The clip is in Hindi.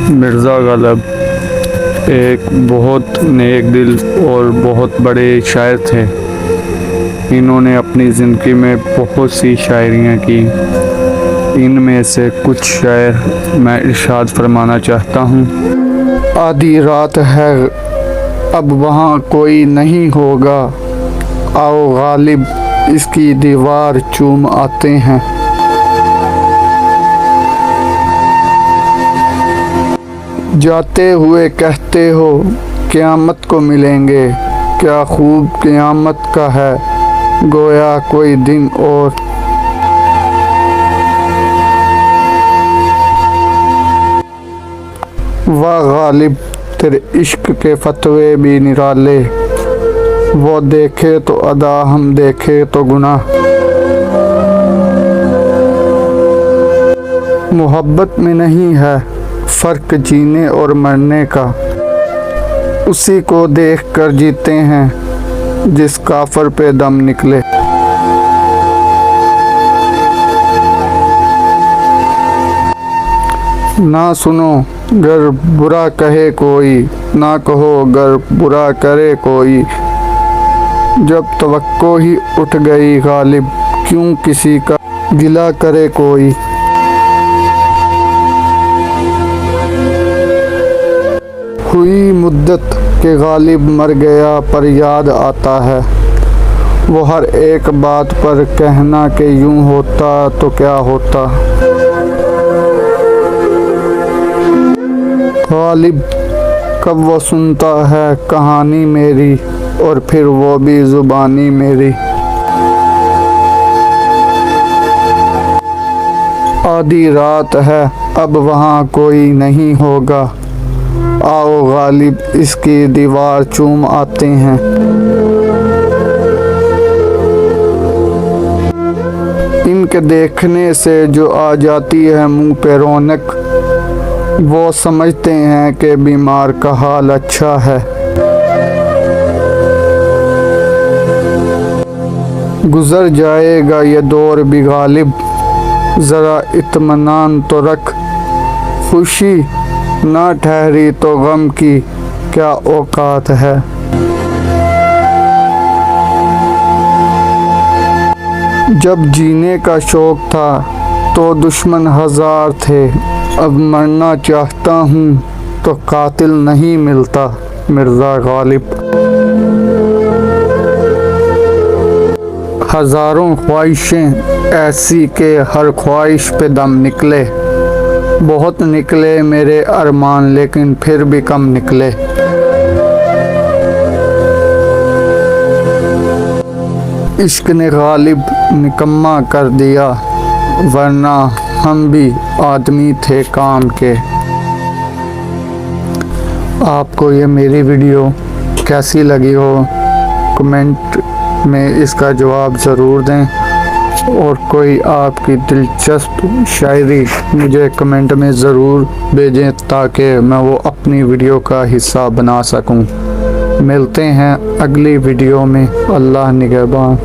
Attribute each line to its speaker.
Speaker 1: मिर्ज़ा ग़ालिब एक बहुत नेक दिल और बहुत बड़े शायर थे। इन्होंने अपनी ज़िंदगी में बहुत सी शायरियाँ की। इनमें से कुछ शायर मैं इरशाद फरमाना चाहता हूँ। आधी रात है अब वहाँ कोई नहीं होगा, आओ ग़ालिब इसकी दीवार चूम आते हैं। जाते हुए कहते हो क़यामत को मिलेंगे, क्या खूब क़यामत का है गोया कोई दिन और। वाह ग़ालिब तेरे इश्क के फतवे भी निराले, वो देखे तो अदा हम देखे तो गुनाह। मोहब्बत में नहीं है फ़र्क जीने और मरने का, उसी को देख कर जीते हैं जिस काफ़र पे दम निकले। ना सुनो गर बुरा कहे कोई, ना कहो गर बुरा करे कोई, जब तवक्को ही उठ गई ग़ालिब क्यों किसी का गिला करे कोई। हुई मुद्दत के ग़ालिब मर गया पर याद आता है, वो हर एक बात पर कहना कि यूं होता तो क्या होता। ग़ालिब कब वो सुनता है कहानी मेरी, और फिर वो भी ज़ुबानी मेरी। आधी रात है अब वहाँ कोई नहीं होगा, आओ ग़ालिब इसकी दीवार चूम आते हैं। इनके देखने से जो आ जाती है मुँह पे रौनक, वो समझते हैं कि बीमार का हाल अच्छा है। गुज़र जाएगा ये दौर भी ग़ालिब, ज़रा इत्मीनान तो रख, खुशी ना ठहरी तो गम की क्या औकात है। जब जीने का शौक़ था तो दुश्मन हज़ार थे, अब मरना चाहता हूँ तो कातिल नहीं मिलता मिर्ज़ा ग़ालिब। हज़ारों ख्वाहिशें ऐसी के हर ख्वाहिश पे दम निकले, बहुत निकले मेरे अरमान लेकिन फिर भी कम निकले। इश्क ने ग़ालिब निकम्मा कर दिया, वरना हम भी आदमी थे काम के। आपको ये मेरी वीडियो कैसी लगी हो कमेंट में इसका जवाब ज़रूर दें, और कोई आपकी दिलचस्प शायरी मुझे कमेंट में ज़रूर भेजें ताकि मैं वो अपनी वीडियो का हिस्सा बना सकूं। मिलते हैं अगली वीडियो में। अल्लाह निगहबान।